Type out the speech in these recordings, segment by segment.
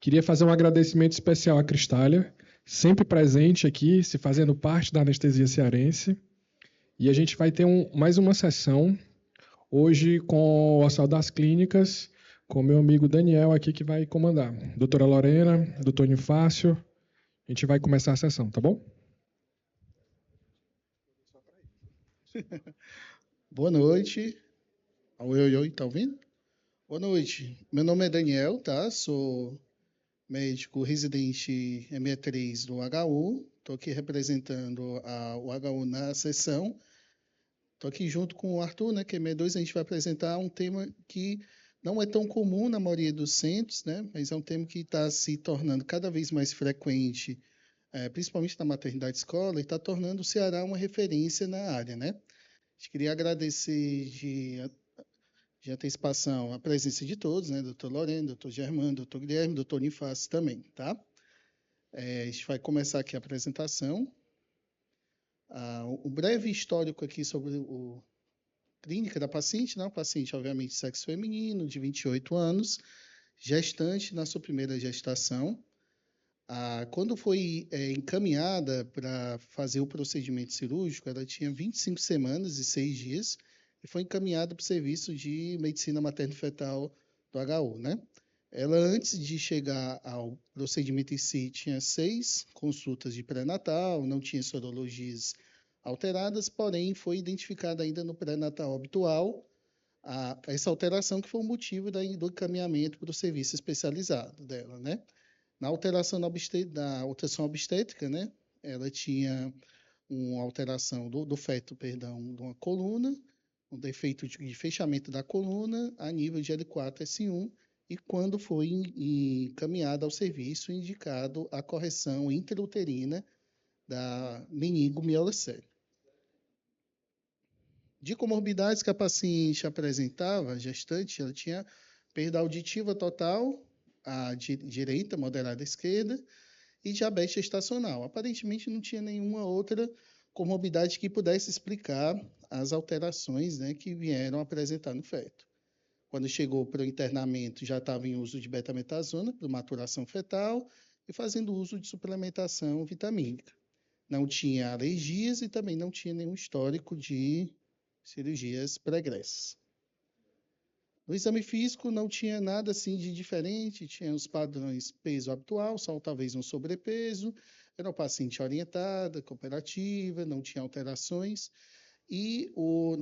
Queria fazer um agradecimento especial à Cristália, sempre presente aqui, se fazendo parte da anestesia cearense. E a gente vai ter mais uma sessão, hoje com o Hospital das Clínicas, com o meu amigo Daniel aqui, que vai comandar. Doutora Lorena, doutor Nifácio, a gente vai começar a sessão, tá bom? Boa noite. Oi, oi, tá ouvindo? Boa noite. Meu nome é Daniel, tá? Sou médico residente ME3 do HU. Estou aqui representando o HU na sessão. Estou aqui junto com o Arthur, né, que é ME2. A gente vai apresentar um tema que não é tão comum na maioria dos centros, né? Mas é um tema que está se tornando cada vez mais frequente, principalmente na maternidade escola, e está tornando o Ceará uma referência na área, né? A gente queria agradecer de antecipação a presença de todos, né? Doutor Lorena, doutor Germano, doutor Guilherme, doutor Nifácio também, tá? A gente vai começar aqui a apresentação. Um breve histórico aqui sobre a clínica da paciente, né? O paciente, obviamente, sexo feminino, de 28 anos, gestante na sua primeira gestação. Quando foi encaminhada para fazer o procedimento cirúrgico, ela tinha 25 semanas e 6 dias, e foi encaminhada para o serviço de medicina materno-fetal do HU, né? Ela, antes de chegar ao procedimento em si, tinha 6 consultas de pré-natal, não tinha sorologias alteradas, porém foi identificada ainda no pré-natal habitual essa alteração que foi o motivo do encaminhamento para o serviço especializado dela, né? Na alteração da ultrassom obstétrica, né? Ela tinha uma alteração do feto, perdão, de uma coluna, um defeito de fechamento da coluna a nível de L4-S1, e quando foi encaminhada ao serviço, indicado a correção intrauterina da meningomielocele. De comorbidades que a paciente apresentava, a gestante, ela tinha perda auditiva total, à direita, moderada à esquerda, e diabetes gestacional. Aparentemente não tinha nenhuma outra comorbidade que pudesse explicar as alterações, né, que vieram apresentar no feto. Quando chegou para o internamento, já estava em uso de betametasona para maturação fetal e fazendo uso de suplementação vitamínica. Não tinha alergias e também não tinha nenhum histórico de cirurgias pregressas. No exame físico não tinha nada assim de diferente, tinha os padrões peso habitual, só talvez um sobrepeso, era uma paciente orientada, cooperativa, não tinha alterações, e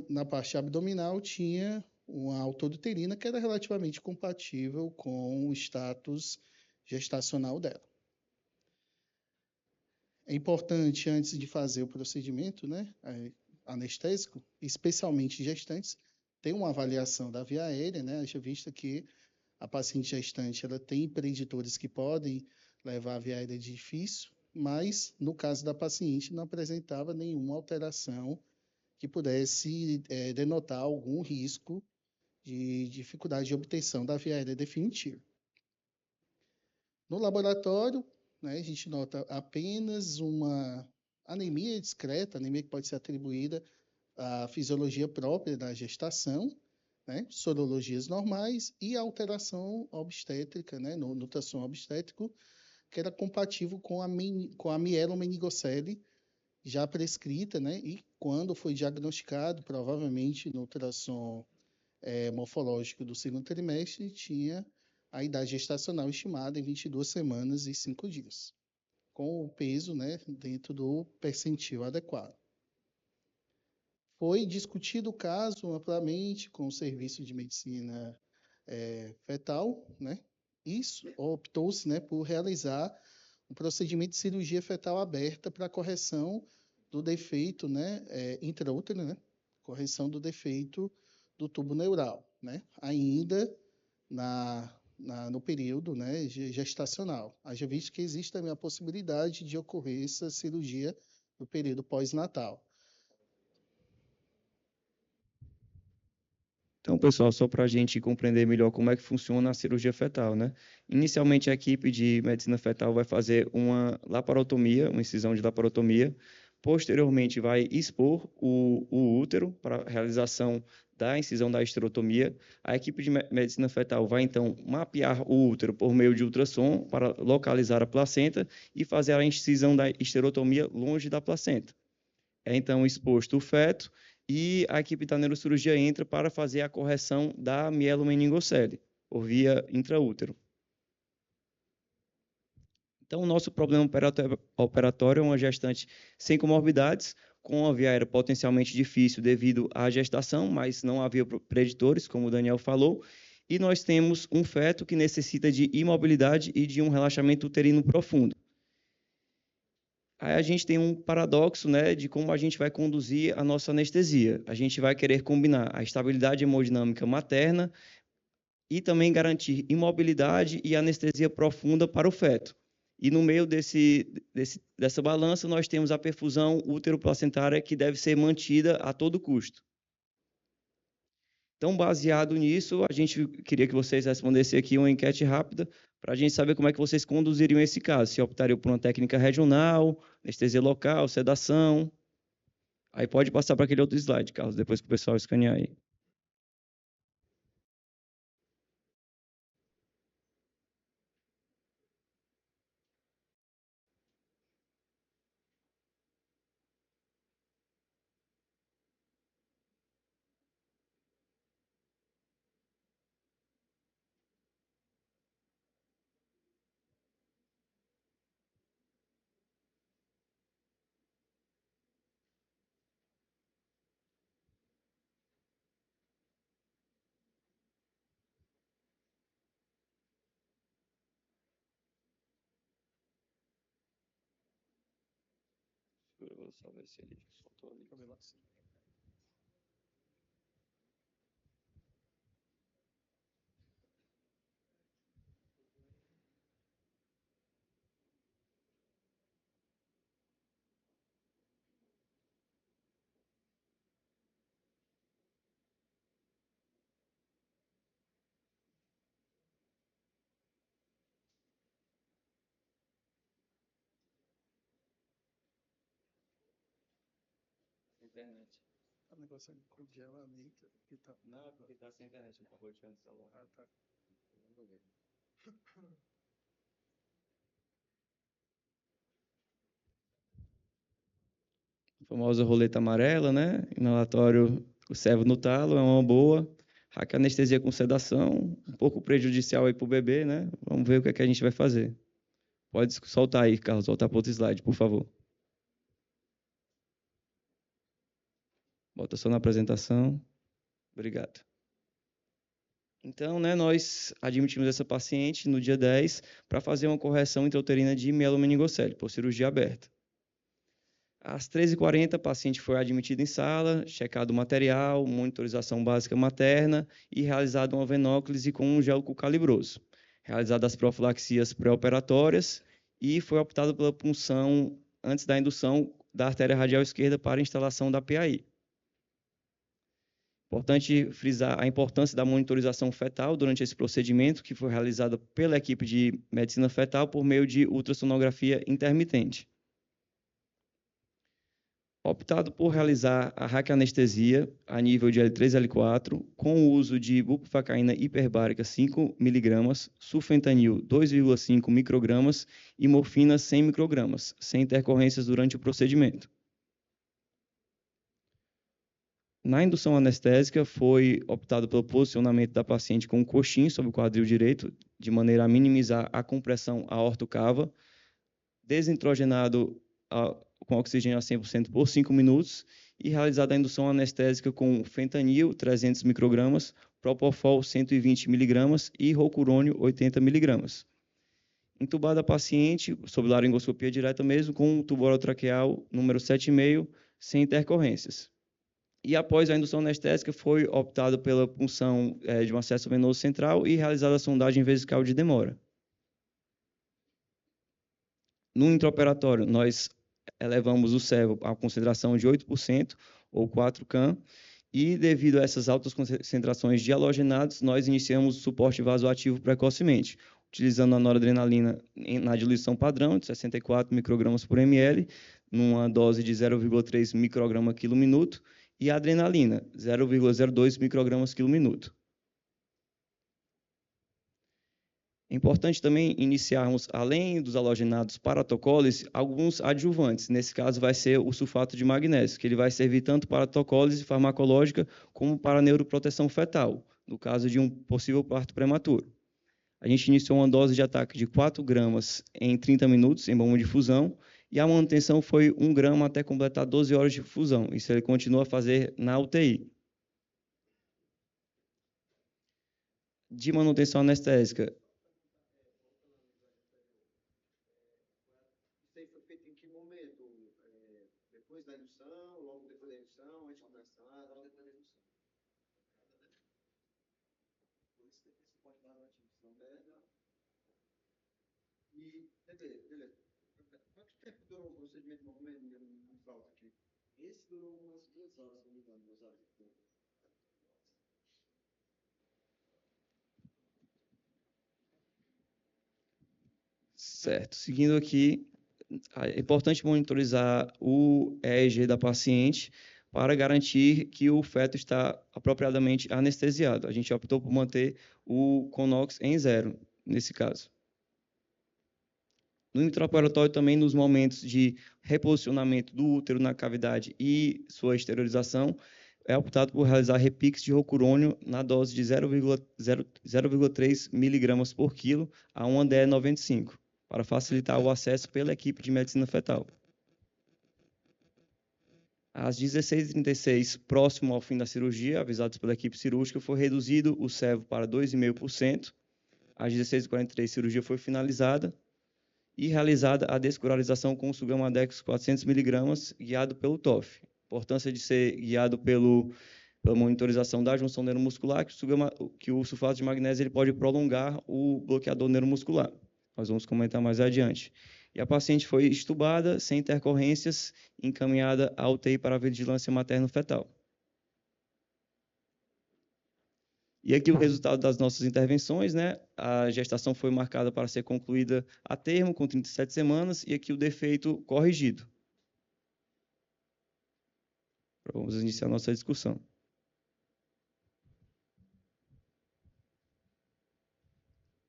na parte abdominal tinha uma autouterina que era relativamente compatível com o status gestacional dela. É importante, antes de fazer o procedimento, né, anestésico, especialmente gestantes, tem uma avaliação da via aérea, né? Haja vista que a paciente gestante ela tem preditores que podem levar a via aérea difícil, mas no caso da paciente não apresentava nenhuma alteração que pudesse denotar algum risco de dificuldade de obtenção da via aérea definitiva. No laboratório, né, a gente nota apenas uma anemia discreta, anemia que pode ser atribuída à fisiologia própria da gestação, né, sorologias normais e alteração obstétrica, né, no ultrassom obstétrico, que era compatível com a mielomeningocele já prescrita, né, e quando foi diagnosticado, provavelmente no ultrassom morfológico do segundo trimestre, tinha a idade gestacional estimada em 22 semanas e 5 dias, com o peso, né, dentro do percentil adequado. Foi discutido o caso amplamente com o serviço de medicina fetal, né? Isso optou-se, né, por realizar um procedimento de cirurgia fetal aberta para correção do defeito, né, intraútero, né? Correção do defeito do tubo neural, né? Ainda no período, né, gestacional. Haja visto que existe também a possibilidade de ocorrer essa cirurgia no período pós-natal. Então, pessoal, só para a gente compreender melhor como é que funciona a cirurgia fetal, né? Inicialmente, a equipe de medicina fetal vai fazer uma laparotomia, uma incisão de laparotomia, Posteriormente, vai expor o útero para a realização da incisão da esterotomia. A equipe de medicina fetal vai, então, mapear o útero por meio de ultrassom para localizar a placenta e fazer a incisão da esterotomia longe da placenta. É, então, exposto o feto e a equipe da neurocirurgia entra para fazer a correção da mielomeningocele, por via intraútero. Então, o nosso problema operatório é uma gestante sem comorbidades, com a via aérea potencialmente difícil devido à gestação, mas não havia preditores, como o Daniel falou, e nós temos um feto que necessita de imobilidade e de um relaxamento uterino profundo. Aí a gente tem um paradoxo, né, de como a gente vai conduzir a nossa anestesia. A gente vai querer combinar a estabilidade hemodinâmica materna e também garantir imobilidade e anestesia profunda para o feto. E no meio dessa balança, nós temos a perfusão útero-placentária que deve ser mantida a todo custo. Então, baseado nisso, a gente queria que vocês respondessem aqui uma enquete rápida para a gente saber como é que vocês conduziriam esse caso. Se optariam por uma técnica regional, anestesia local, sedação. Aí pode passar para aquele outro slide, Carlos, depois que o pessoal escanear aí. Eu vou só ver se ele soltou ali. Internet. O negócio de congelamento que tá. Não, porque está sem internet, por favor, tirando o celular. Ah, tá. A famosa roleta amarela, né? Inalatório, o servo no talo, é uma boa. Anestesia com sedação, um pouco prejudicial aí para o bebê, né? Vamos ver o que é que a gente vai fazer. Pode soltar aí, Carlos, voltar para outro slide, por favor. Bota só na apresentação. Obrigado. Então, né, nós admitimos essa paciente no dia 10 para fazer uma correção intrauterina de mielomeningocele, por cirurgia aberta. Às 13h40, a paciente foi admitida em sala, checado o material, monitorização básica materna e realizada uma venóclise com um gel calibroso. Realizadas as profilaxias pré-operatórias e foi optado pela punção antes da indução da artéria radial esquerda para a instalação da PAI. Importante frisar a importância da monitorização fetal durante esse procedimento, que foi realizada pela equipe de medicina fetal por meio de ultrassonografia intermitente. Optado por realizar a raquianestesia a nível de L3 e L4, com o uso de bupivacaína hiperbárica 5 mg, sulfentanil 2,5 microgramas e morfina 100 microgramas, sem intercorrências durante o procedimento. Na indução anestésica, foi optado pelo posicionamento da paciente com um coxim sobre o quadril direito, de maneira a minimizar a compressão aortocava, desintrogenado com oxigênio a 100% por 5 minutos e realizada a indução anestésica com fentanil, 300 microgramas, propofol, 120 miligramas e rocurônio, 80 miligramas. Intubada a paciente, sob laringoscopia direta mesmo, com um tubo orotraqueal número 7,5, sem intercorrências. E após a indução anestésica, foi optado pela punção de um acesso venoso central e realizada a sondagem vesical de demora. No intraoperatório, nós elevamos o servo à concentração de 8%, ou 4 CAM, e devido a essas altas concentrações de halogenados, nós iniciamos o suporte vasoativo precocemente, utilizando a noradrenalina na diluição padrão, de 64 microgramas por ml, numa dose de 0,3 micrograma quilo minuto, e a adrenalina, 0,02 microgramas quilo minuto. É importante também iniciarmos, além dos halogenados para autocólise, alguns adjuvantes. Nesse caso, vai ser o sulfato de magnésio, que ele vai servir tanto para autocólise farmacológica como para neuroproteção fetal, no caso de um possível parto prematuro. A gente iniciou uma dose de ataque de 4 gramas em 30 minutos, em bomba de fusão, e a manutenção foi 1 grama até completar 12 horas de fusão. Isso ele continua a fazer na UTI. De manutenção anestésica, depois da indução, logo depois da indução, antes de começar, logo depois da indução. Por isso que você pode dar uma indução dela. E, beleza. Quanto tempo durou o procedimento de movimento? Não falta aqui. Esse durou umas 2 horas, se não me engano, 2 horas. Certo. Seguindo aqui, é importante monitorizar o EEG da paciente para garantir que o feto está apropriadamente anestesiado. A gente optou por manter o CONOX em 0, nesse caso. No intraoperatório também, nos momentos de reposicionamento do útero na cavidade e sua esterilização, é optado por realizar repix de rocurônio na dose de 0,3 miligramas por quilo a 1 DE95. Para facilitar o acesso pela equipe de medicina fetal. Às 16h36, próximo ao fim da cirurgia, avisados pela equipe cirúrgica, foi reduzido o servo para 2,5%. Às 16h43, a cirurgia foi finalizada e realizada a descuralização com o Sugamadex 400mg, guiado pelo TOF. Importância de ser guiado pela monitorização da junção neuromuscular, que o sulfato de magnésio ele pode prolongar o bloqueador neuromuscular. Nós vamos comentar mais adiante. E a paciente foi estubada, sem intercorrências, encaminhada à UTI para a vigilância materno-fetal. E aqui o resultado das nossas intervenções, né? A gestação foi marcada para ser concluída a termo, com 37 semanas, e aqui o defeito corrigido. Vamos iniciar a nossa discussão.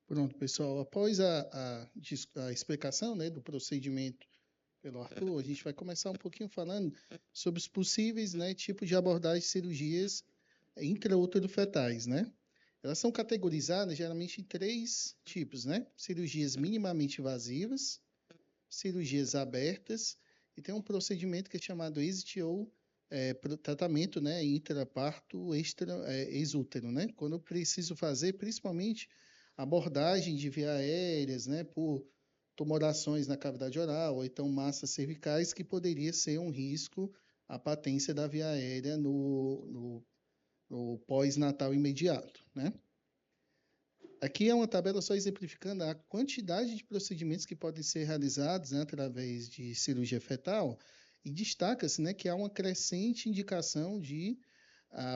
Pronto, pessoal. Após a explicação, né, do procedimento pelo Arthur, a gente vai começar um pouquinho falando sobre os possíveis, né, tipos de abordagem de cirurgias intraútero-fetais, né? Elas são categorizadas geralmente em 3 tipos, né? Cirurgias minimamente invasivas, cirurgias abertas e tem um procedimento que é chamado exit ou tratamento, né, intraparto exútero, né? Quando eu preciso fazer, principalmente abordagem de via aéreas, né, por tumorações na cavidade oral, ou então massas cervicais, que poderia ser um risco à patência da via aérea no pós-natal imediato, né? Aqui é uma tabela só exemplificando a quantidade de procedimentos que podem ser realizados, né, através de cirurgia fetal, e destaca-se, né, que há uma crescente indicação de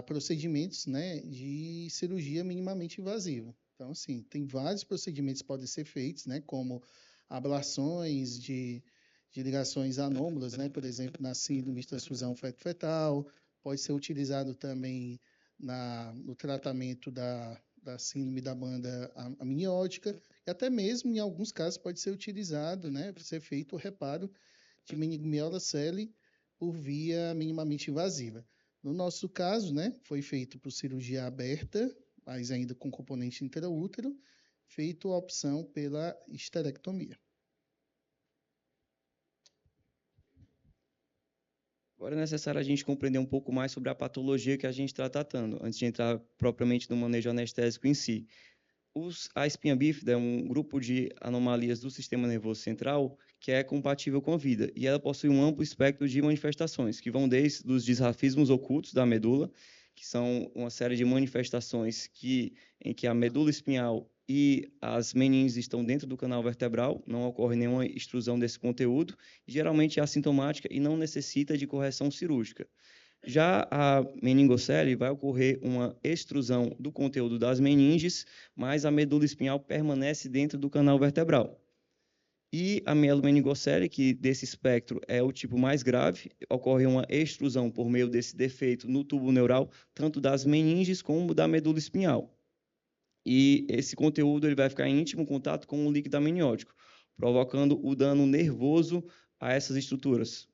procedimentos, né, de cirurgia minimamente invasiva. Então, assim, tem vários procedimentos que podem ser feitos, né, como ablações de ligações anômalas, né, por exemplo, na síndrome de transfusão feto-fetal, pode ser utilizado também no tratamento da síndrome da banda amniótica, e até mesmo, em alguns casos, pode ser utilizado, né, para ser feito o reparo de meningocele por via minimamente invasiva. No nosso caso, né, foi feito por cirurgia aberta, mas ainda com componente intraútero, feito a opção pela esterectomia. Agora é necessário a gente compreender um pouco mais sobre a patologia que a gente está tratando, antes de entrar propriamente no manejo anestésico em si. A espinha bífida é um grupo de anomalias do sistema nervoso central que é compatível com a vida, e ela possui um amplo espectro de manifestações, que vão desde os disrafismos ocultos da medula, que são uma série de manifestações em que a medula espinhal e as meninges estão dentro do canal vertebral, não ocorre nenhuma extrusão desse conteúdo, e geralmente é assintomática e não necessita de correção cirúrgica. Já a meningocele vai ocorrer uma extrusão do conteúdo das meninges, mas a medula espinhal permanece dentro do canal vertebral. E a mielomeningocele, que desse espectro é o tipo mais grave, ocorre uma extrusão por meio desse defeito no tubo neural, tanto das meninges como da medula espinhal. E esse conteúdo ele vai ficar em íntimo contato com o líquido amniótico, provocando o dano nervoso a essas estruturas.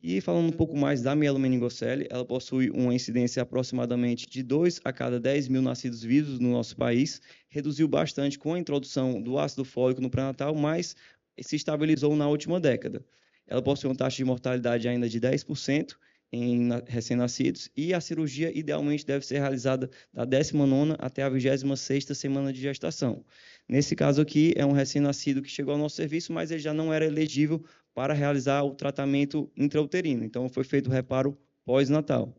E falando um pouco mais da mielomeningocele, ela possui uma incidência aproximadamente de 2 a cada 10 mil nascidos vivos no nosso país, reduziu bastante com a introdução do ácido fólico no pré-natal, mas se estabilizou na última década. Ela possui uma taxa de mortalidade ainda de 10% em recém-nascidos e a cirurgia idealmente deve ser realizada da 19ª até a 26ª semana de gestação. Nesse caso aqui, é um recém-nascido que chegou ao nosso serviço, mas ele já não era elegível para realizar o tratamento intrauterino. Então, foi feito o reparo pós-natal.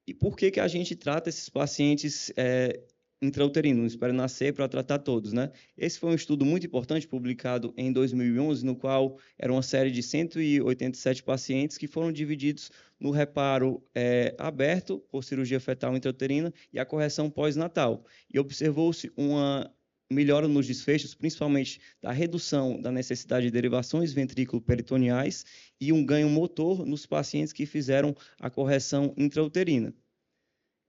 E por que a gente trata esses pacientes intrauterinos? Não espera nascer para tratar todos, né? Esse foi um estudo muito importante, publicado em 2011, no qual era uma série de 187 pacientes que foram divididos no reparo aberto por cirurgia fetal intrauterina e a correção pós-natal. E observou-se uma melhora nos desfechos, principalmente da redução da necessidade de derivações ventrículo-peritoneais e um ganho motor nos pacientes que fizeram a correção intrauterina.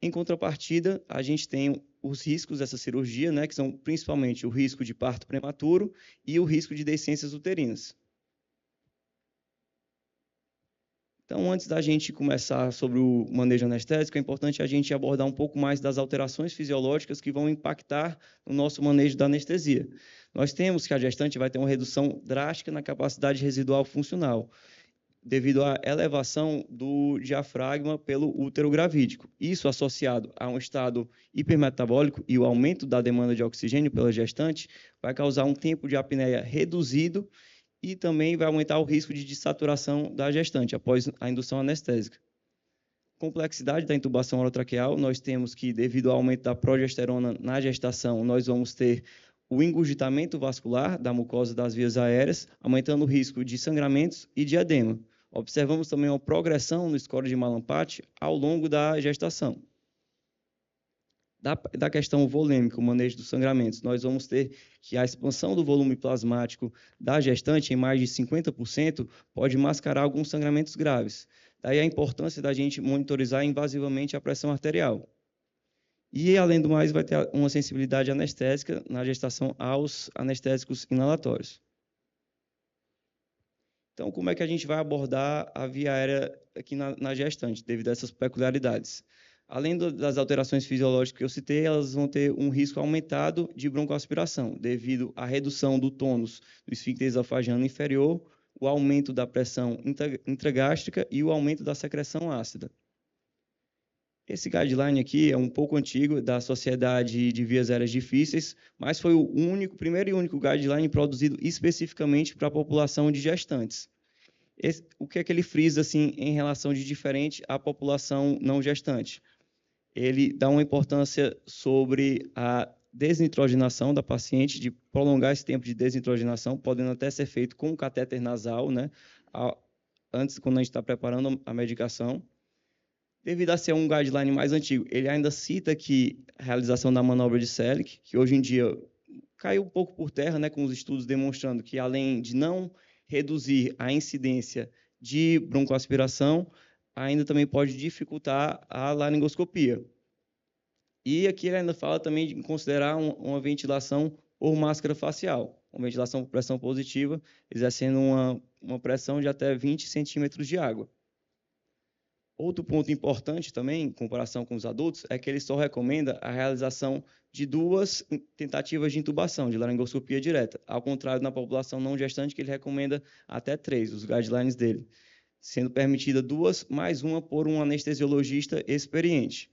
Em contrapartida, a gente tem os riscos dessa cirurgia, né, que são principalmente o risco de parto prematuro e o risco de deiscências uterinas. Então, antes da gente começar sobre o manejo anestésico, é importante a gente abordar um pouco mais das alterações fisiológicas que vão impactar no nosso manejo da anestesia. Nós temos que a gestante vai ter uma redução drástica na capacidade residual funcional, devido à elevação do diafragma pelo útero gravídico. Isso associado a um estado hipermetabólico e o aumento da demanda de oxigênio pela gestante vai causar um tempo de apneia reduzido e também vai aumentar o risco de dessaturação da gestante após a indução anestésica. Complexidade da intubação orotraqueal, nós temos que, devido ao aumento da progesterona na gestação, nós vamos ter o engurgitamento vascular da mucosa das vias aéreas, aumentando o risco de sangramentos e de edema. Observamos também uma progressão no score de Mallampati ao longo da gestação. Da questão volêmica, o manejo dos sangramentos, nós vamos ter que a expansão do volume plasmático da gestante em mais de 50% pode mascarar alguns sangramentos graves. Daí a importância da gente monitorizar invasivamente a pressão arterial. E, além do mais, vai ter uma sensibilidade anestésica na gestação aos anestésicos inalatórios. Então, como é que a gente vai abordar a via aérea aqui na gestante, devido a essas peculiaridades? Além das alterações fisiológicas que eu citei, elas vão ter um risco aumentado de broncoaspiração, devido à redução do tônus do esfíncter esofagiano inferior, o aumento da pressão intragástrica e o aumento da secreção ácida. Esse guideline aqui é um pouco antigo, da Sociedade de Vias Aéreas Difíceis, mas foi o primeiro e único guideline produzido especificamente para a população de gestantes. O que é que ele frisa assim, em relação de diferente à população não gestante? Ele dá uma importância sobre a desnitrogenação da paciente, de prolongar esse tempo de desnitrogenação, podendo até ser feito com um catéter nasal, né? Antes, quando a gente está preparando a medicação. Devido a ser um guideline mais antigo, ele ainda cita que a realização da manobra de Selick, que hoje em dia caiu um pouco por terra, né, com os estudos demonstrando que, além de não reduzir a incidência de broncoaspiração, ainda também pode dificultar a laringoscopia. E aqui ele ainda fala também de considerar uma ventilação por máscara facial, uma ventilação por pressão positiva, exercendo uma pressão de até 20 centímetros de água. Outro ponto importante também, em comparação com os adultos, é que ele só recomenda a realização de 2 tentativas de intubação, de laringoscopia direta, ao contrário na população não gestante, que ele recomenda até 3, os guidelines dele, sendo permitida 2 mais 1 por um anestesiologista experiente.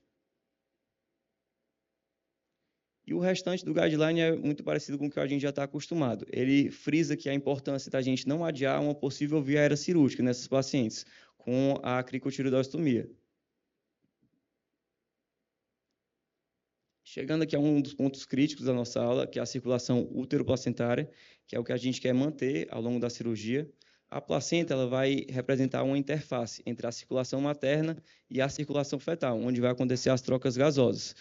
E o restante do guideline é muito parecido com o que a gente já está acostumado. Ele frisa que a importância da gente não adiar uma possível via aérea cirúrgica nesses pacientes, com a cricotireoidostomia. Chegando aqui a um dos pontos críticos da nossa aula, que é a circulação útero-placentária, que é o que a gente quer manter ao longo da cirurgia. A placenta ela vai representar uma interface entre a circulação materna e a circulação fetal, onde vai acontecer as trocas gasosas.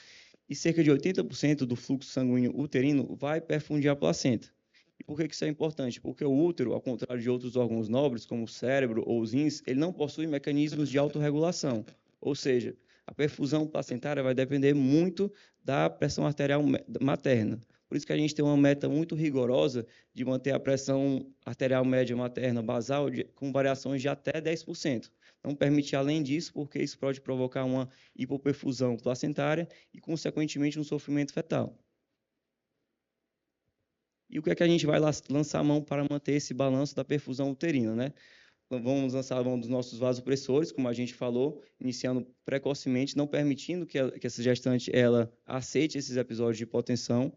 e cerca de 80% do fluxo sanguíneo uterino vai perfundir a placenta. E por que isso é importante? Porque o útero, ao contrário de outros órgãos nobres, como o cérebro ou os rins, ele não possui mecanismos de autorregulação. Ou seja, a perfusão placentária vai depender muito da pressão arterial materna. Por isso que a gente tem uma meta muito rigorosa de manter a pressão arterial média materna basal com variações de até 10%. Não permite além disso, porque isso pode provocar uma hipoperfusão placentária e, consequentemente, um sofrimento fetal. E o que é que a gente vai lançar a mão para manter esse balanço da perfusão uterina, né? Vamos lançar a mão dos nossos vasopressores, como a gente falou, iniciando precocemente, não permitindo que essa gestante ela aceite esses episódios de hipotensão.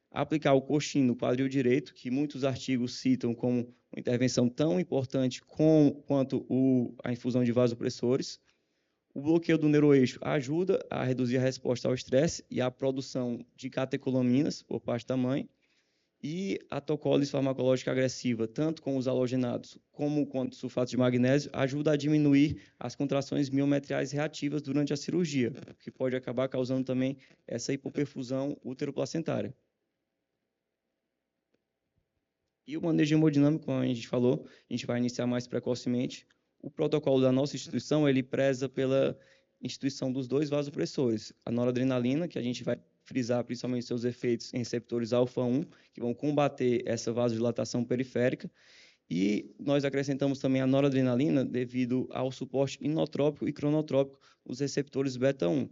Aplicar o coxim no quadril direito, que muitos artigos citam como uma intervenção tão importante quanto a infusão de vasopressores. O bloqueio do neuroeixo ajuda a reduzir a resposta ao estresse e a produção de catecolaminas por parte da mãe. E a tocólise farmacológica agressiva, tanto com os halogenados como com o sulfato de magnésio, ajuda a diminuir as contrações miometriais reativas durante a cirurgia, que pode acabar causando também essa hipoperfusão uteroplacentária. E o manejo hemodinâmico, como a gente falou, a gente vai iniciar mais precocemente. O protocolo da nossa instituição, ele preza pela instituição dos 2 vasopressores. A noradrenalina, que a gente vai frisar principalmente seus efeitos em receptores alfa-1, que vão combater essa vasodilatação periférica. E nós acrescentamos também a noradrenalina devido ao suporte inotrópico e cronotrópico dos receptores beta-1.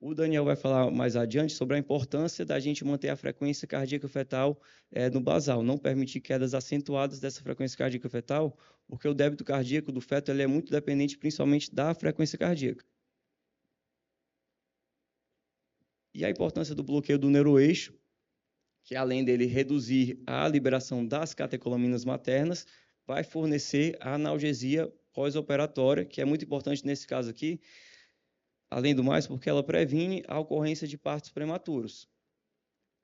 O Daniel vai falar mais adiante sobre a importância da gente manter a frequência cardíaca fetal no basal, não permitir quedas acentuadas dessa frequência cardíaca fetal, porque o débito cardíaco do feto ele é muito dependente principalmente da frequência cardíaca. E a importância do bloqueio do neuroeixo, que além dele reduzir a liberação das catecolaminas maternas, vai fornecer a analgesia pós-operatória, que é muito importante nesse caso aqui, além do mais, porque ela previne a ocorrência de partos prematuros.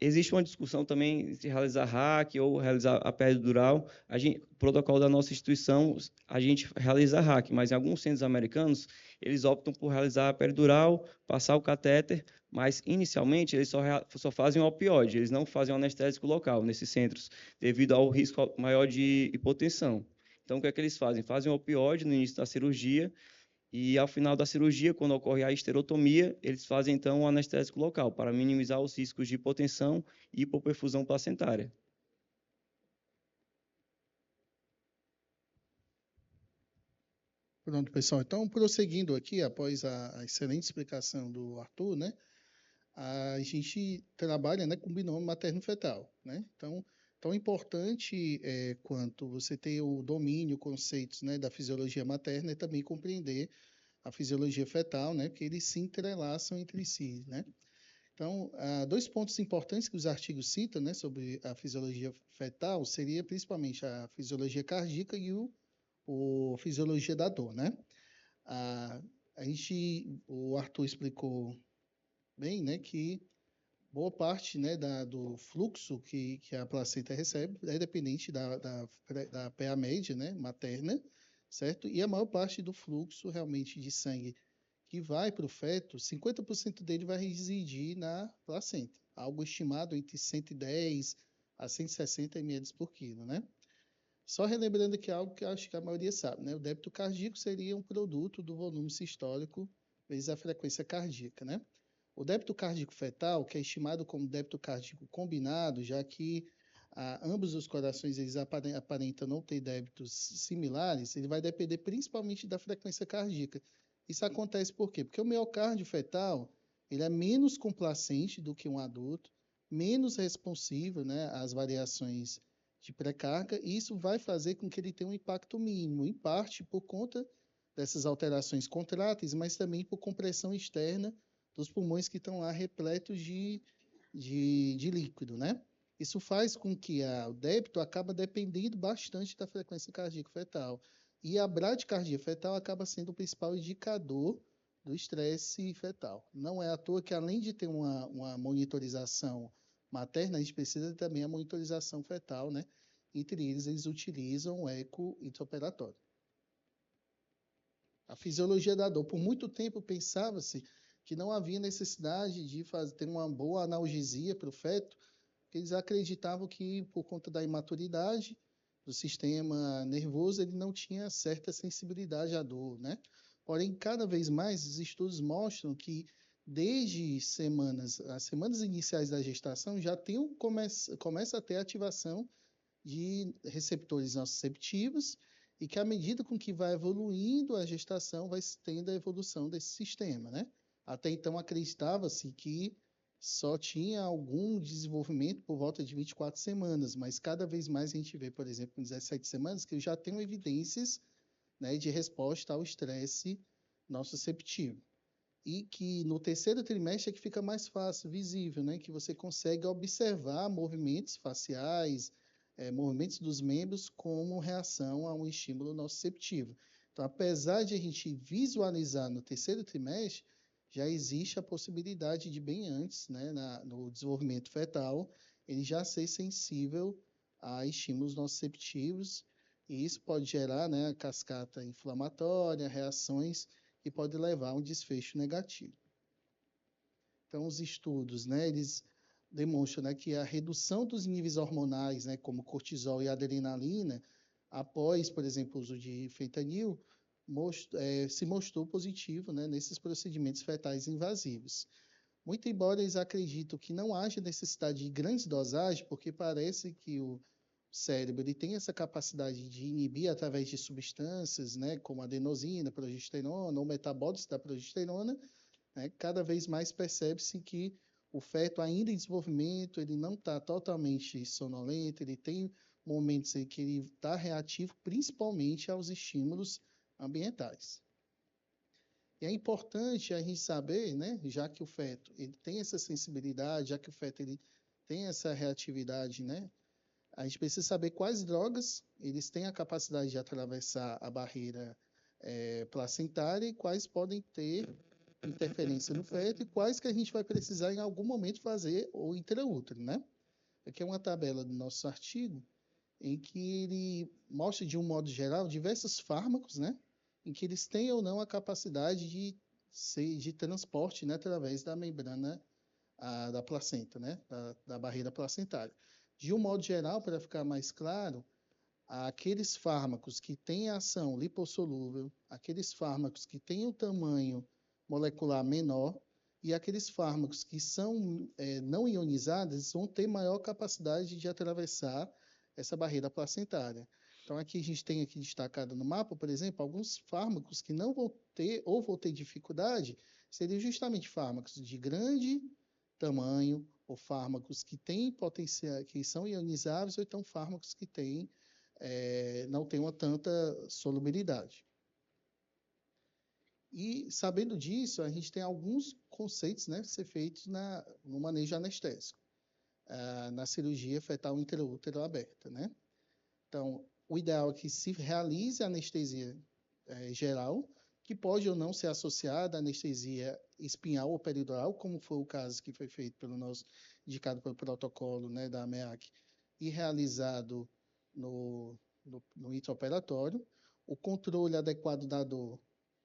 Existe uma discussão também se realizar hack ou realizar a peridural. O protocolo da nossa instituição, a gente realiza hack, mas em alguns centros americanos, eles optam por realizar a peridural, passar o catéter, mas inicialmente eles só fazem o opioide, eles não fazem o anestésico local nesses centros, devido ao risco maior de hipotensão. Então, o que é que eles fazem? Fazem o opioide no início da cirurgia, e ao final da cirurgia, quando ocorre a esterotomia, eles fazem então o anestésico local para minimizar os riscos de hipotensão e hipoperfusão placentária. Pronto, pessoal. Então, prosseguindo aqui, após a excelente explicação do Arthur, né? A gente trabalha, né, com binômio materno-fetal, né? Então, tão importante quanto você ter o domínio, conceitos, né, da fisiologia materna, é também compreender a fisiologia fetal, né, porque eles se entrelaçam entre si, né? Então, 2 pontos importantes que os artigos citam, né, sobre a fisiologia fetal seria principalmente a fisiologia cardíaca e a fisiologia da dor, né? O Arthur explicou bem, né, que boa parte, né, do fluxo que a placenta recebe é dependente da PA média, né, materna, certo? E a maior parte do fluxo realmente de sangue que vai para o feto, 50% dele vai residir na placenta, algo estimado entre 110 a 160 ml por quilo, né? Só relembrando aqui algo que eu acho que a maioria sabe, né? O débito cardíaco seria um produto do volume sistólico vezes a frequência cardíaca, né? O débito cardíaco fetal, que é estimado como débito cardíaco combinado, já que ambos os corações eles aparentam não ter débitos similares, ele vai depender principalmente da frequência cardíaca. Isso acontece por quê? Porque o miocárdio fetal ele é menos complacente do que um adulto, menos responsivo, né, às variações de pré-carga, e isso vai fazer com que ele tenha um impacto mínimo, em parte por conta dessas alterações contráteis, mas também por compressão externa dos pulmões que estão lá repletos de líquido, né? Isso faz com que o débito acaba dependendo bastante da frequência cardíaca fetal. E a bradicardia fetal acaba sendo o principal indicador do estresse fetal. Não é à toa que, além de ter uma monitorização materna, a gente precisa também a monitorização fetal, né? Entre eles utilizam o eco intraoperatório. A fisiologia da dor. Por muito tempo pensava-se que não havia necessidade de ter uma boa analgesia para o feto, porque eles acreditavam que, por conta da imaturidade do sistema nervoso, ele não tinha certa sensibilidade à dor, né? Porém, cada vez mais, os estudos mostram que, desde as semanas iniciais da gestação, já começa a ter ativação de receptores nociceptivos e que, à medida com que vai evoluindo a gestação, vai tendo a evolução desse sistema, né? Até então, acreditava-se que só tinha algum desenvolvimento por volta de 24 semanas, mas cada vez mais a gente vê, por exemplo, em 17 semanas, que já tem evidências, né, de resposta ao estresse nociceptivo. E que no terceiro trimestre é que fica mais fácil, visível, né, que você consegue observar movimentos faciais, movimentos dos membros como reação a um estímulo nociceptivo. Então, apesar de a gente visualizar no terceiro trimestre, já existe a possibilidade de, bem antes, né, no desenvolvimento fetal, ele já ser sensível a estímulos nociceptivos, e isso pode gerar, né, cascata inflamatória, reações que podem levar a um desfecho negativo. Então, os estudos, né, eles demonstram, né, que a redução dos níveis hormonais, né, como cortisol e adrenalina, após, por exemplo, o uso de fentanil, se mostrou positivo, né, nesses procedimentos fetais invasivos. Muito embora eles acreditam que não haja necessidade de grandes dosagens, porque parece que o cérebro ele tem essa capacidade de inibir através de substâncias, né, como adenosina, progesterona ou metabólitos da progesterona, né, cada vez mais percebe-se que o feto ainda em desenvolvimento, ele não está totalmente sonolento, ele tem momentos em que ele está reativo, principalmente aos estímulos ambientais. E é importante a gente saber, né, já que o feto ele tem essa sensibilidade, já que o feto ele tem essa reatividade, né, a gente precisa saber quais drogas eles têm a capacidade de atravessar a barreira placentária e quais podem ter interferência no feto e quais que a gente vai precisar em algum momento fazer o intraútero, né? Aqui é uma tabela do nosso artigo em que ele mostra, de um modo geral, diversos fármacos, né, em que eles têm ou não a capacidade de transporte, né, através da membrana da placenta, né, da barreira placentária. De um modo geral, para ficar mais claro, aqueles fármacos que têm ação lipossolúvel, aqueles fármacos que têm o tamanho molecular menor e aqueles fármacos que são não ionizados vão ter maior capacidade de atravessar essa barreira placentária. Então, aqui a gente tem aqui destacado no mapa, por exemplo, alguns fármacos que não vão ter ou vão ter dificuldade, seriam justamente fármacos de grande tamanho ou fármacos que têm potencial, que são ionizáveis, ou então fármacos que não têm uma tanta solubilidade. E, sabendo disso, a gente tem alguns conceitos, né, a ser feitos no manejo anestésico, na cirurgia fetal intraútero aberta, né? Então, o ideal é que se realize a anestesia geral, que pode ou não ser associada à anestesia espinhal ou peridural, como foi o caso que foi feito indicado pelo protocolo, né, da AMEAC, e realizado no intraoperatório. O controle adequado da dor,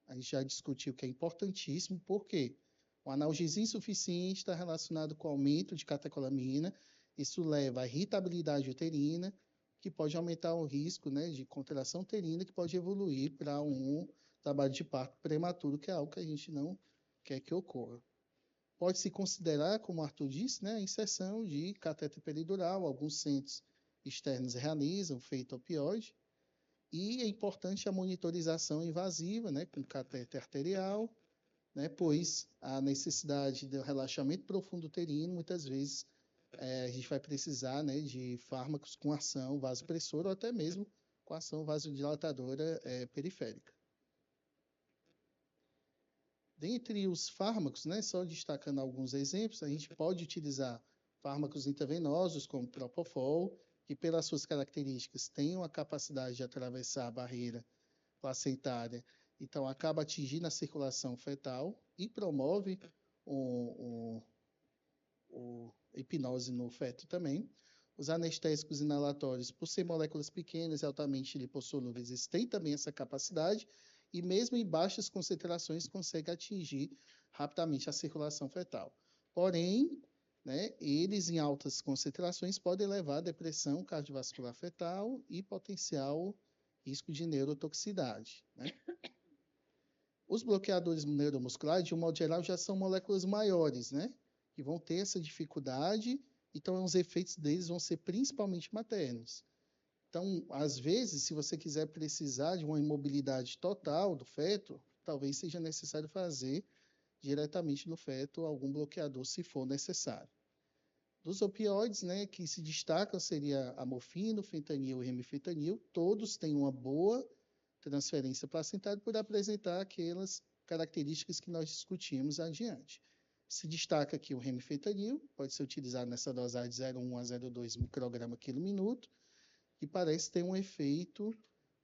a gente já discutiu que é importantíssimo, porque o analgesia insuficiente está relacionado com o aumento de catecolamina, isso leva à irritabilidade uterina, que pode aumentar o risco, né, de contração uterina, que pode evoluir para um trabalho de parto prematuro, que é algo que a gente não quer que ocorra. Pode-se considerar, como o Arthur disse, né, a inserção de catéter peridural, alguns centros externos realizam, feito opioide, e é importante a monitorização invasiva, né, com catéter arterial, né, pois a necessidade do relaxamento profundo uterino, muitas vezes, a gente vai precisar, né, de fármacos com ação vasopressora ou até mesmo com ação vasodilatadora periférica. Dentre os fármacos, né, só destacando alguns exemplos, a gente pode utilizar fármacos intravenosos como Propofol, que pelas suas características têm a capacidade de atravessar a barreira placentária, então acaba atingindo a circulação fetal e promove hipnose no feto também. Os anestésicos inalatórios, por ser moléculas pequenas e altamente lipossolúveis, eles têm também essa capacidade e mesmo em baixas concentrações consegue atingir rapidamente a circulação fetal. Porém, né, eles em altas concentrações podem levar a depressão cardiovascular fetal e potencial risco de neurotoxicidade, né? Os bloqueadores neuromusculares, de um modo geral, já são moléculas maiores, né? Que vão ter essa dificuldade, então os efeitos deles vão ser principalmente maternos. Então, às vezes, se você quiser precisar de uma imobilidade total do feto, talvez seja necessário fazer diretamente no feto algum bloqueador, se for necessário. Dos opioides, né, que se destacam seria a morfina, o fentanil e o remifentanil, todos têm uma boa transferência placentária por apresentar aquelas características que nós discutimos adiante. Se destaca aqui o remifentanil, pode ser utilizado nessa dosagem de 0,1 a 0,2 micrograma quilo minuto, que parece ter um efeito,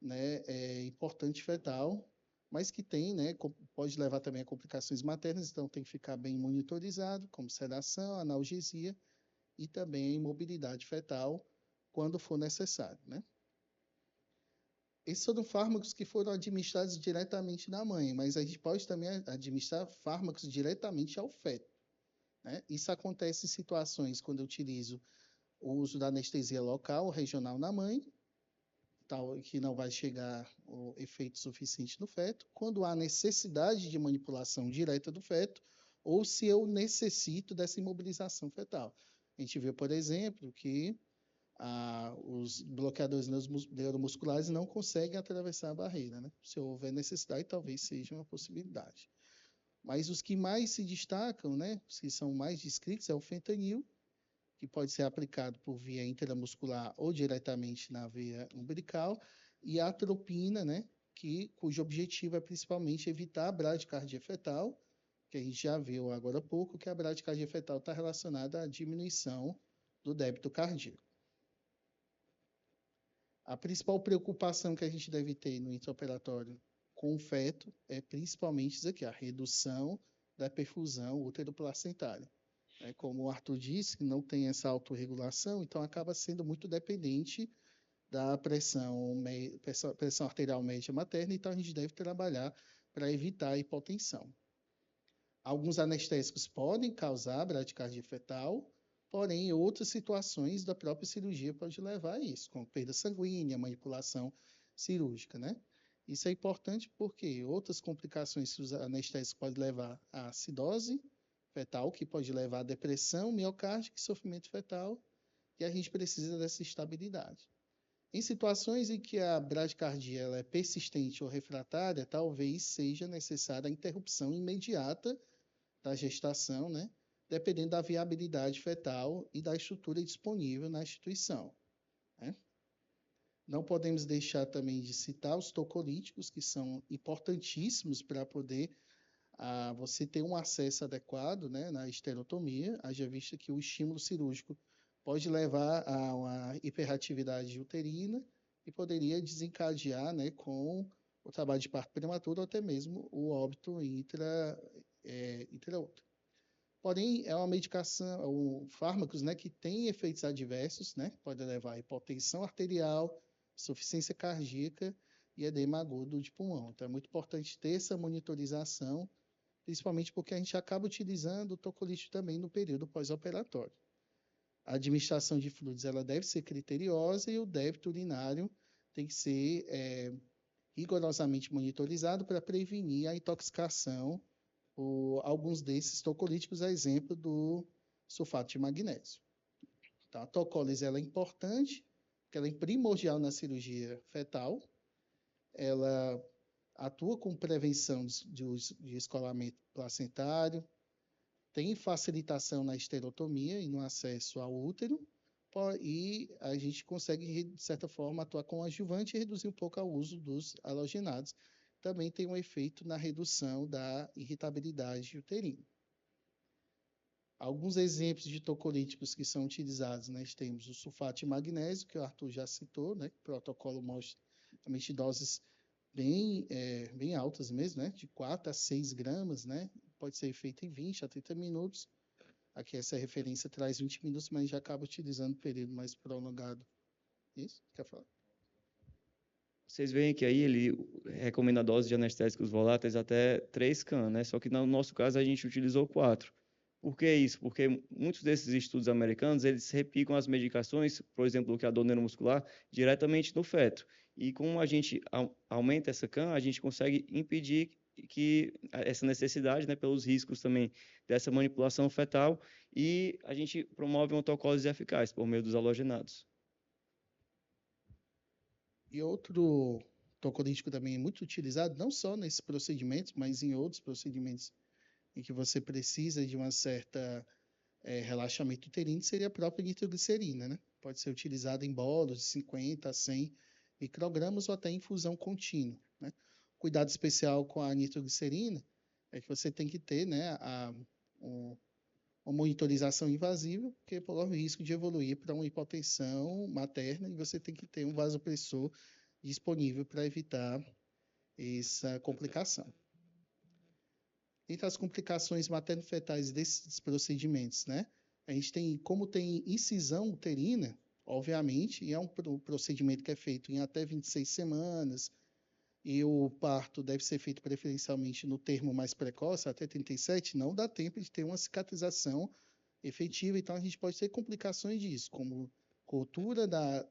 né, importante fetal, mas que tem, né, pode levar também a complicações maternas, então tem que ficar bem monitorizado, como sedação, analgesia e também a imobilidade fetal, quando for necessário, né? Esses foram fármacos que foram administrados diretamente na mãe, mas a gente pode também administrar fármacos diretamente ao feto, né? Isso acontece em situações quando eu utilizo o uso da anestesia local ou regional na mãe, tal que não vai chegar o efeito suficiente no feto, quando há necessidade de manipulação direta do feto, ou se eu necessito dessa imobilização fetal. A gente vê, por exemplo, que os bloqueadores neuromusculares não conseguem atravessar a barreira, né? Se houver necessidade, talvez seja uma possibilidade. Mas os que mais se destacam, né, os que são mais descritos, é o fentanil, que pode ser aplicado por via intramuscular ou diretamente na veia umbilical, e a atropina, né, cujo objetivo é principalmente evitar a bradicardia fetal, que a gente já viu agora há pouco, que a bradicardia fetal está relacionada à diminuição do débito cardíaco. A principal preocupação que a gente deve ter no intraoperatório com o feto é principalmente isso aqui, a redução da perfusão útero-placentária. Como o Arthur disse, não tem essa autorregulação, então acaba sendo muito dependente da pressão arterial média materna, então a gente deve trabalhar para evitar a hipotensão. Alguns anestésicos podem causar bradicardia fetal, porém, outras situações da própria cirurgia pode levar a isso, como perda sanguínea, manipulação cirúrgica, né? Isso é importante porque outras complicações que os anestésicos podem levar à acidose fetal, que pode levar à depressão miocárdica e sofrimento fetal, e a gente precisa dessa estabilidade. Em situações em que a bradicardia ela é persistente ou refratária, talvez seja necessária a interrupção imediata da gestação, né? Dependendo da viabilidade fetal e da estrutura disponível na instituição, né? Não podemos deixar também de citar os tocolíticos, que são importantíssimos para poder você ter um acesso adequado, né, na esterotomia, haja vista que o estímulo cirúrgico pode levar a uma hiperatividade uterina e poderia desencadear, né, com o trabalho de parto prematuro ou até mesmo o óbito intraútero. Porém, é uma medicação, fármacos, né, que têm efeitos adversos, né, pode levar a hipotensão arterial, insuficiência cardíaca e edema agudo de pulmão. Então, é muito importante ter essa monitorização, principalmente porque a gente acaba utilizando o tocolítico também no período pós-operatório. A administração de fluidos ela deve ser criteriosa e o débito urinário tem que ser rigorosamente monitorizado para prevenir a intoxicação por alguns desses tocolíticos, a exemplo do sulfato de magnésio. Então, a tocólise ela é importante, porque ela é primordial na cirurgia fetal, ela atua com prevenção de escoamento placentário, tem facilitação na esterotomia e no acesso ao útero, e a gente consegue, de certa forma, atuar com adjuvante e reduzir um pouco o uso dos halogenados. Também tem um efeito na redução da irritabilidade uterina. Alguns exemplos de tocolíticos que são utilizados, nós temos o sulfato de magnésio, que o Arthur já citou, né? O protocolo mostra realmente doses bem altas mesmo, né? De 4 a 6 gramas, né? Pode ser feito em 20 a 30 minutos. Aqui essa referência traz 20 minutos, mas já acaba utilizando um período mais prolongado. Isso? Quer falar? Vocês veem que aí ele recomenda a dose de anestésicos voláteis até 3 can, né? Só que no nosso caso a gente utilizou 4. Por que isso? Porque muitos desses estudos americanos, eles replicam as medicações, por exemplo, o que é a dor neuromuscular, diretamente no feto. E como a gente aumenta essa can, a gente consegue impedir que essa necessidade, né, pelos riscos também dessa manipulação fetal, e a gente promove uma autocólise eficaz por meio dos halogenados. E outro tocolítico também muito utilizado, não só nesses procedimentos, mas em outros procedimentos em que você precisa de uma certa relaxamento uterino, seria a própria nitroglicerina, né? Pode ser utilizada em bolos de 50 a 100 microgramas ou até em infusão contínua, né? Cuidado especial com a nitroglicerina é que você tem que ter, né, uma monitorização invasiva, porque corre o risco de evoluir para uma hipotensão materna e você tem que ter um vasopressor disponível para evitar essa complicação. Entre as complicações materno-fetais desses procedimentos, né? A gente tem, como tem incisão uterina, obviamente, e é um procedimento que é feito em até 26 semanas, e o parto deve ser feito preferencialmente no termo mais precoce, até 37, não dá tempo de ter uma cicatrização efetiva, então a gente pode ter complicações disso, como ruptura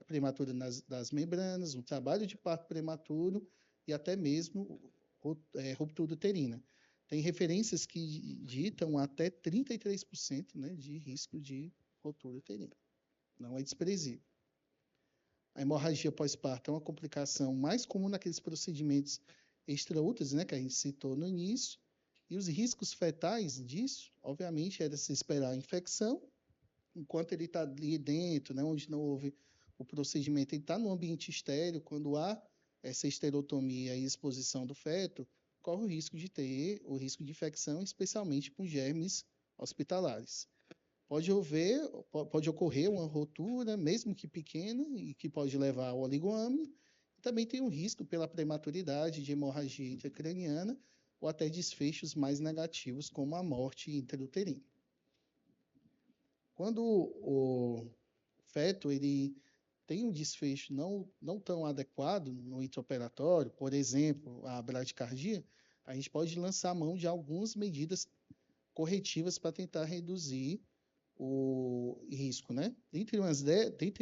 prematura das membranas, um trabalho de parto prematuro e até mesmo ruptura uterina. Tem referências que ditam até 33%, né, de risco de ruptura uterina. Não é desprezível. A hemorragia pós-parto é uma complicação mais comum naqueles procedimentos extraúteros, né, que a gente citou no início. E os riscos fetais disso, obviamente, é de se esperar a infecção, enquanto ele está ali dentro, né, onde não houve o procedimento, ele está no ambiente estéril, quando há essa esterotomia e exposição do feto, corre o risco de ter o risco de infecção, especialmente com germes hospitalares. Pode ocorrer uma rotura, mesmo que pequena, e que pode levar ao oligoâmio. Também tem um risco pela prematuridade de hemorragia intracraniana ou até desfechos mais negativos, como a morte intrauterina. Quando o feto ele tem um desfecho não tão adequado no intraoperatório, por exemplo, a bradicardia, a gente pode lançar mão de algumas medidas corretivas para tentar reduzir o risco, né? Dentre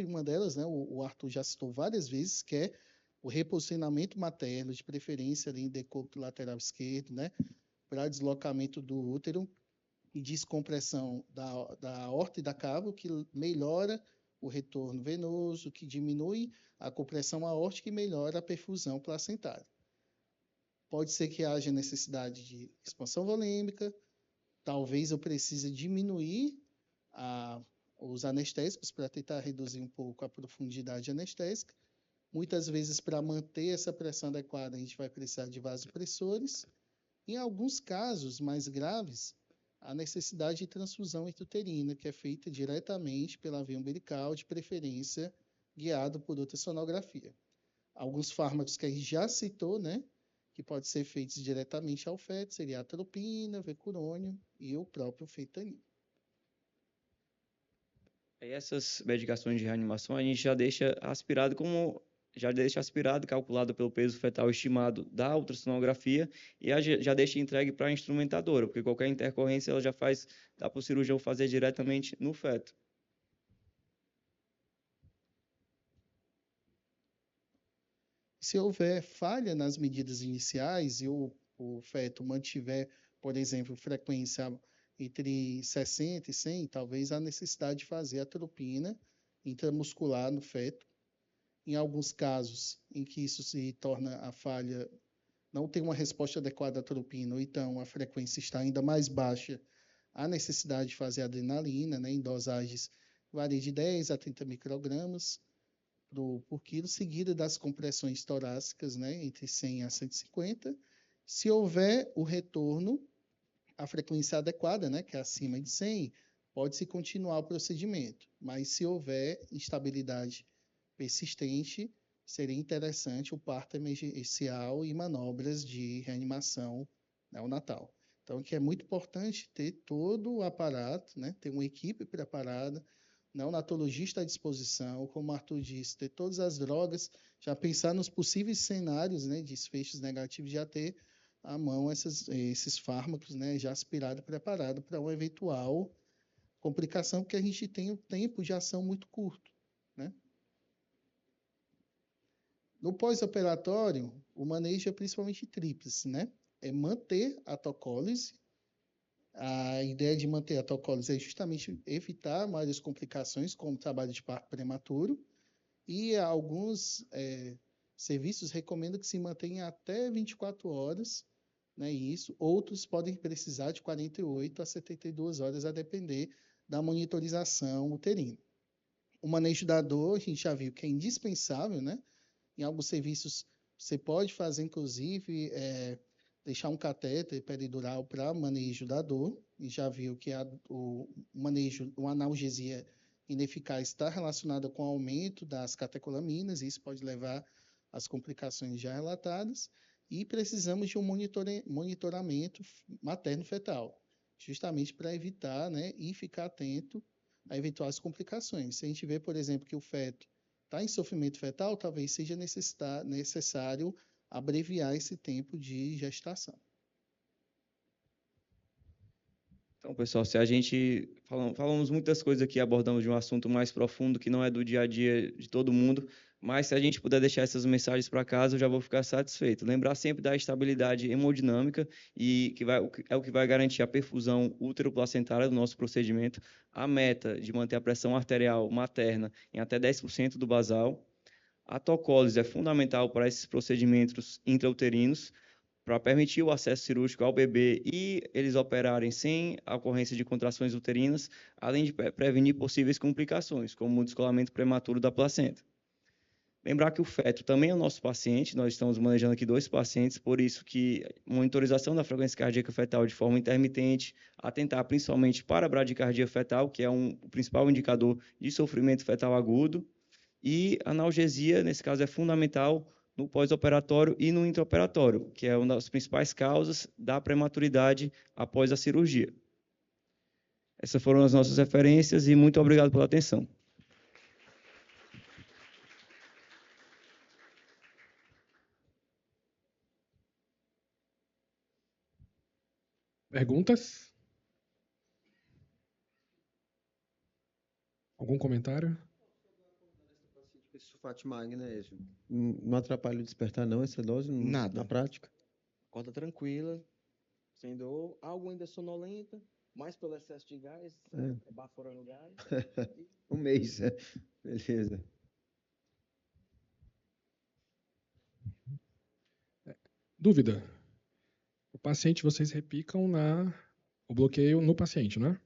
uma delas, né, o Arthur já citou várias vezes, que é o reposicionamento materno, de preferência ali em decúbito lateral esquerdo, né, para deslocamento do útero e descompressão da aorta e da cava, que melhora o retorno venoso, que diminui a compressão aórtica e melhora a perfusão placentária. Pode ser que haja necessidade de expansão volêmica, talvez eu precise diminuir os anestésicos para tentar reduzir um pouco a profundidade anestésica. Muitas vezes, para manter essa pressão adequada, a gente vai precisar de vasopressores. Em alguns casos mais graves, a necessidade de transfusão intrauterina, que é feita diretamente pela via umbilical, de preferência guiado por ultrassonografia. Alguns fármacos que a gente já citou, né, que podem ser feitos diretamente ao feto, seria a atropina, vecurônio e o próprio fentanil. Essas medicações de reanimação a gente já deixa aspirado, calculado pelo peso fetal estimado da ultrassonografia e já deixa entregue para a instrumentadora, porque qualquer intercorrência ela já dá para o cirurgião fazer diretamente no feto. Se houver falha nas medidas iniciais e o feto mantiver, por exemplo, frequência entre 60 e 100, talvez há necessidade de fazer a atropina intramuscular no feto. Em alguns casos em que isso se torna a falha, não tem uma resposta adequada à atropina, ou então a frequência está ainda mais baixa, há necessidade de fazer adrenalina, né, em dosagens varia de 10 a 30 microgramas por quilo, seguida das compressões torácicas, né, entre 100 a 150. Se houver o retorno à frequência adequada, né, que é acima de 100, pode-se continuar o procedimento, mas se houver instabilidade persistente, seria interessante o parto emergencial e manobras de reanimação neonatal. Então, que é muito importante ter todo o aparato, né, ter uma equipe preparada, neonatologista à disposição, como o Arthur disse, ter todas as drogas, já pensar nos possíveis cenários, né, de desfechos negativos, já ter à mão esses fármacos, né, já aspirado, preparado para uma eventual complicação, porque a gente tem um tempo de ação muito curto, né? No pós-operatório, o manejo é principalmente tríplice, né? É manter a tocólise. A ideia de manter a tocólise é justamente evitar maiores complicações, como trabalho de parto prematuro, e alguns serviços recomendam que se mantenha até 24 horas, né? Isso. Outros podem precisar de 48 a 72 horas, a depender da monitorização uterina. O manejo da dor, a gente já viu que é indispensável, né? Em alguns serviços, você pode fazer, inclusive, deixar um catéter peridural para manejo da dor, e já viu que o manejo, uma analgesia ineficaz está relacionada com o aumento das catecolaminas, e isso pode levar às complicações já relatadas, e precisamos de um monitoramento materno-fetal, justamente para evitar, né, e ficar atento a eventuais complicações. Se a gente vê, por exemplo, que o feto está em sofrimento fetal, talvez seja necessário abreviar esse tempo de gestação. Então, pessoal, se a gente falamos muitas coisas aqui, abordamos de um assunto mais profundo que não é do dia a dia de todo mundo, mas se a gente puder deixar essas mensagens para casa, eu já vou ficar satisfeito. Lembrar sempre da estabilidade hemodinâmica e é o que vai garantir a perfusão útero-placentária do nosso procedimento, a meta de manter a pressão arterial materna em até 10% do basal. A tocólise é fundamental para esses procedimentos intrauterinos, para permitir o acesso cirúrgico ao bebê e eles operarem sem a ocorrência de contrações uterinas, além de prevenir possíveis complicações, como o descolamento prematuro da placenta. Lembrar que o feto também é o nosso paciente, nós estamos manejando aqui 2 pacientes, por isso que monitorização da frequência cardíaca fetal de forma intermitente, atentar principalmente para a bradicardia fetal, que é o principal indicador de sofrimento fetal agudo, e analgesia, nesse caso, é fundamental no pós-operatório e no intraoperatório, que é uma das principais causas da prematuridade após a cirurgia. Essas foram as nossas referências e muito obrigado pela atenção. Perguntas? Algum comentário? Esse sulfato de magnésio. Não atrapalha o despertar, não, essa dose Nada. na prática? Acorda tranquila, sem dor, algo ainda sonolenta, mais pelo excesso de gás, baforando o gás. Um mês, beleza. Dúvida? O paciente, vocês repicam o bloqueio no paciente, né?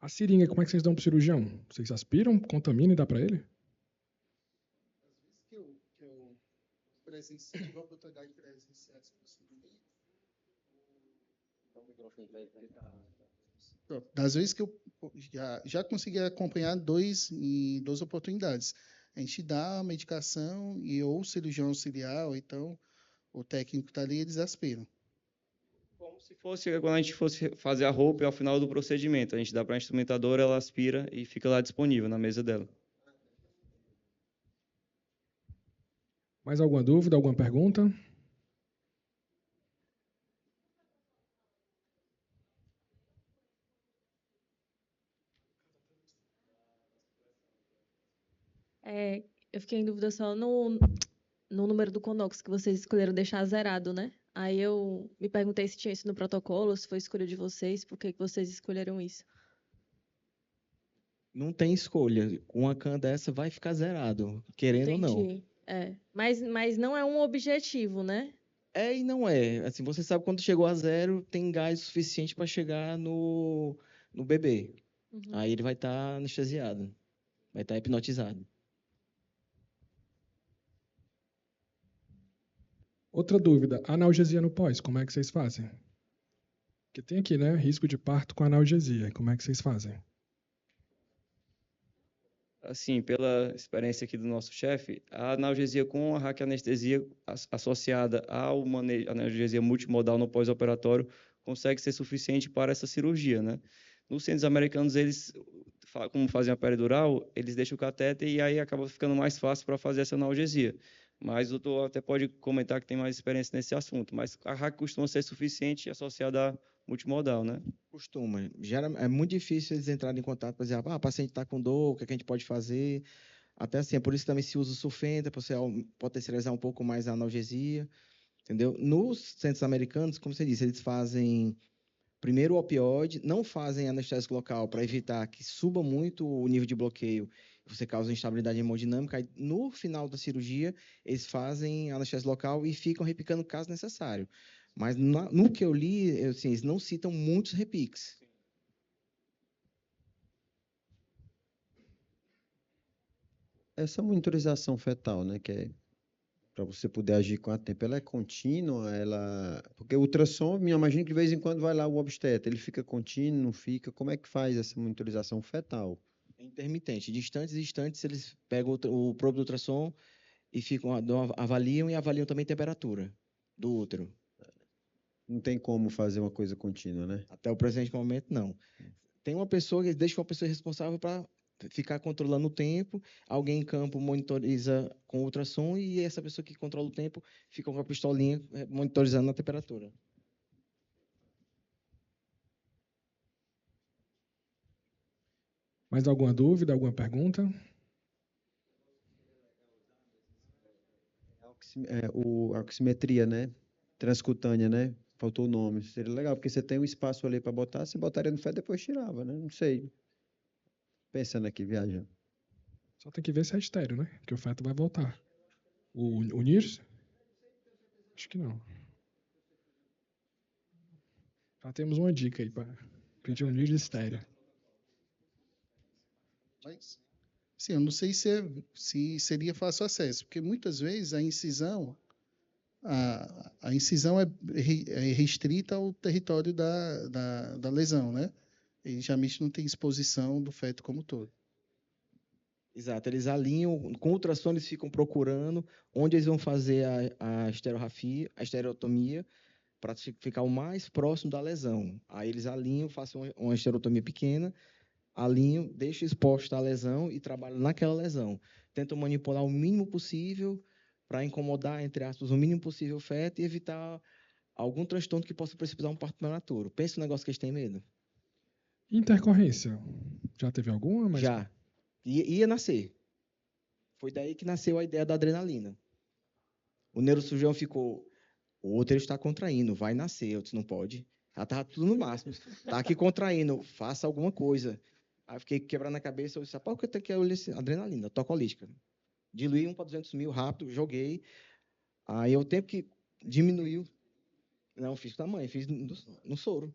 A seringa, como é que vocês dão para o cirurgião? Vocês aspiram, contaminam e dá para ele? Às vezes que eu tive a oportunidade de presenciar esse procedimento, das vezes que eu já consegui acompanhar em 2 oportunidades. A gente dá a medicação e ou o cirurgião auxiliar, ou então o técnico está ali, eles aspiram. Como se fosse quando a gente fosse fazer a roupa ao final do procedimento. A gente dá para a instrumentadora, ela aspira e fica lá disponível na mesa dela. Mais alguma dúvida, alguma pergunta? Eu fiquei em dúvida só no número do Conox que vocês escolheram deixar zerado, né? Aí eu me perguntei se tinha isso no protocolo, se foi escolha de vocês, por que vocês escolheram isso? Não tem escolha. Com uma CAN dessa vai ficar zerado, querendo ou não. Entendi. Mas não é um objetivo, né? É e não é. Assim, você sabe quando chegou a zero, tem gás suficiente para chegar no bebê. Uhum. Aí ele vai estar anestesiado, vai estar hipnotizado. Outra dúvida, analgesia no pós, como é que vocês fazem? Porque tem aqui, né, risco de parto com analgesia, como é que vocês fazem? Assim, pela experiência aqui do nosso chefe, a analgesia com a raquianestesia associada ao manejo, analgesia multimodal no pós-operatório consegue ser suficiente para essa cirurgia, né? Nos centros americanos, eles como fazem a peridural, eles deixam o catéter e aí acaba ficando mais fácil para fazer essa analgesia. Mas o doutor até pode comentar que tem mais experiência nesse assunto, mas a RAC costuma ser suficiente associada à multimodal, né? Costuma. É muito difícil eles entrarem em contato para dizer, o paciente está com dor, o que a gente pode fazer? Até assim, é por isso que também se usa o sulfenta, para você potencializar um pouco mais a analgesia, entendeu? Nos centros americanos, como você disse, eles fazem primeiro o opioide, não fazem anestésico local para evitar que suba muito o nível de bloqueio, você causa instabilidade hemodinâmica, aí no final da cirurgia, eles fazem anestésico local e ficam repicando caso necessário. Mas no que eu li, assim, eles não citam muitos repiques. Essa monitorização fetal, né, que é para você poder agir com a tempo, ela é contínua, porque o ultrassom, me imagino que de vez em quando vai lá o obstetra, ele fica contínuo, não fica, como é que faz essa monitorização fetal? É intermitente. De instantes em instantes, eles pegam o probo do ultrassom e avaliam também a temperatura do útero. Não tem como fazer uma coisa contínua, né? Até o presente momento, não. Tem uma pessoa que deixa uma pessoa responsável para ficar controlando o tempo, alguém em campo monitoriza com ultrassom e essa pessoa que controla o tempo fica com a pistolinha monitorizando a temperatura. Mais alguma dúvida, alguma pergunta? A oximetria, né? Transcutânea, né? Faltou o nome. Seria legal, porque você tem um espaço ali para botar, você botaria no feto e depois tirava, né? Não sei. Pensando aqui, viajando. Só tem que ver se é estéreo, né? Que o feto vai voltar. O NIRS? Acho que não. Já temos uma dica aí para pedir um NIRS estéreo. Mas, sim, eu não sei se seria fácil acesso, porque muitas vezes a incisão é restrita ao território da lesão, né? E geralmente não tem exposição do feto como um todo. Exato, eles alinham, com ultrassom eles ficam procurando onde eles vão fazer a estereotomia, para ficar o mais próximo da lesão. Aí eles alinham, fazem uma estereotomia pequena, alinham, deixam exposta a lesão e trabalham naquela lesão. Tentam manipular o mínimo possível para incomodar, entre aspas, o mínimo possível o feto e evitar algum transtorno que possa precipitar um parto prematuro. Pensa no negócio que eles têm medo. Intercorrência. Já teve alguma? Mas... Já. Ia nascer. Foi daí que nasceu a ideia da adrenalina. O neurocirurgião ficou, o útero está contraindo, vai nascer. Eu disse, não pode. Já estava tudo no máximo. Está aqui contraindo, faça alguma coisa. Aí eu fiquei quebrando a cabeça, eu disse, por que tem que adrenalina? Tocolística. Diluí 1 para 200 mil, rápido, joguei. Aí o tempo que diminuiu. Não, fiz tamanho, fiz no soro.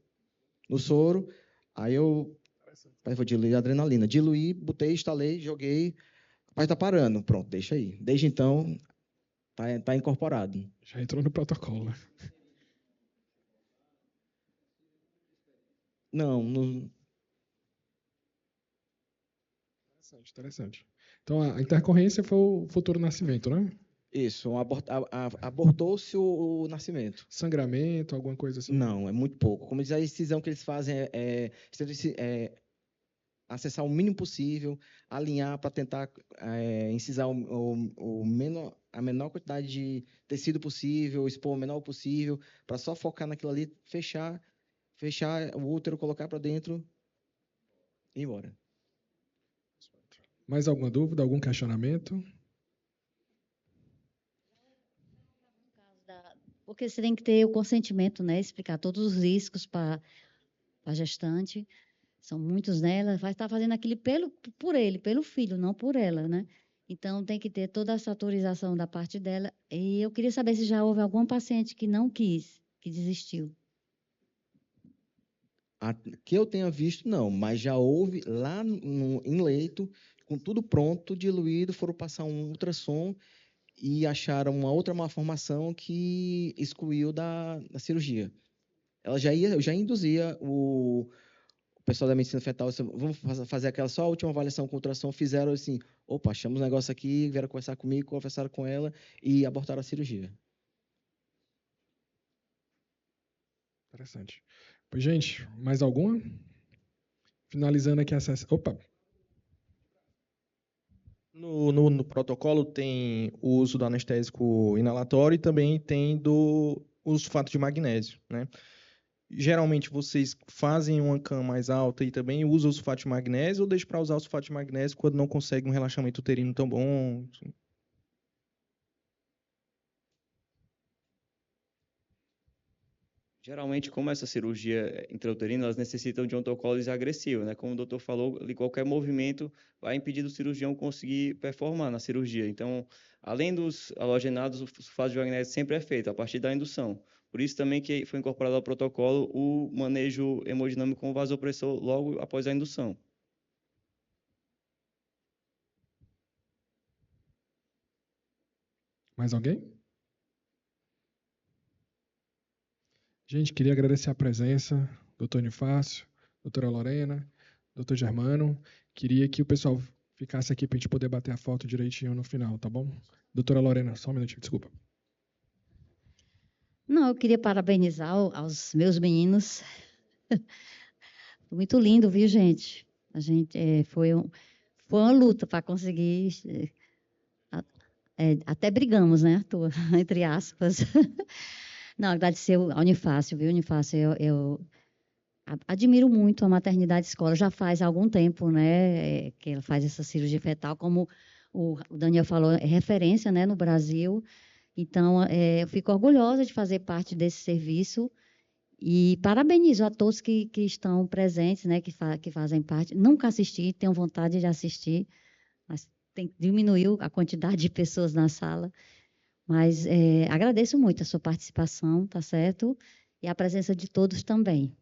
No soro, aí eu vou diluir a adrenalina. Diluí, botei, instalei, joguei. Rapaz, tá parando. Pronto, deixa aí. Desde então, tá incorporado. Já entrou no protocolo, né? Não. Interessante. Então, a intercorrência foi o futuro nascimento, né? Isso, abortou-se o nascimento. Sangramento, alguma coisa assim? Não, é muito pouco. Como diz, a incisão que eles fazem é acessar o mínimo possível, alinhar para tentar incisar a menor quantidade de tecido possível, expor o menor possível, para só focar naquilo ali, fechar o útero, colocar para dentro e ir embora. Mais alguma dúvida, algum questionamento? Porque você tem que ter o consentimento, né? Explicar todos os riscos para a gestante. São muitos, né? Ela vai estar fazendo aquilo por ele, pelo filho, não por ela, né? Então, tem que ter toda essa autorização da parte dela. E eu queria saber se já houve algum paciente que não quis, que desistiu. Que eu tenha visto, não, mas já houve lá em leito, com tudo pronto, diluído, foram passar um ultrassom e acharam uma outra malformação que excluiu da cirurgia. Eu já induzia o pessoal da medicina fetal, vamos fazer aquela só a última avaliação com ultrassom, fizeram assim, opa, achamos um negócio aqui, vieram conversar comigo, conversaram com ela e abortaram a cirurgia. Interessante. Pois, gente, mais alguma? Finalizando aqui a sessão. Opa! No protocolo tem o uso do anestésico inalatório e também tem o sulfato de magnésio, né? Geralmente vocês fazem uma CAM mais alta e também usam o sulfato de magnésio ou deixam para usar o sulfato de magnésio quando não consegue um relaxamento uterino tão bom? Geralmente, como essa cirurgia intrauterina, elas necessitam de um autocólise agressivo, né? Como o doutor falou, ali qualquer movimento vai impedir do cirurgião conseguir performar na cirurgia. Então, além dos halogenados, o sulfato de magnésio sempre é feito a partir da indução. Por isso também que foi incorporado ao protocolo o manejo hemodinâmico com vasopressor logo após a indução. Mais alguém? Gente, queria agradecer a presença, doutor Unifácio, doutora Lorena, doutor Germano. Queria que o pessoal ficasse aqui para a gente poder bater a foto direitinho no final, tá bom? Doutora Lorena, só um minutinho, desculpa. Não, eu queria parabenizar aos meus meninos. Muito lindo, viu, gente? A gente foi uma luta para conseguir. Até brigamos, né, à toa, entre aspas. Não, agradecer a Unifácio, viu, Unifácio? Eu admiro muito a maternidade escola. Já faz algum tempo, né, que ela faz essa cirurgia fetal, como o Daniel falou, é referência, né, no Brasil. Então, eu fico orgulhosa de fazer parte desse serviço e parabenizo a todos que estão presentes, né, que fazem parte. Nunca assisti, tenho vontade de assistir, mas diminuiu a quantidade de pessoas na sala. Mas agradeço muito a sua participação, tá certo? E a presença de todos também.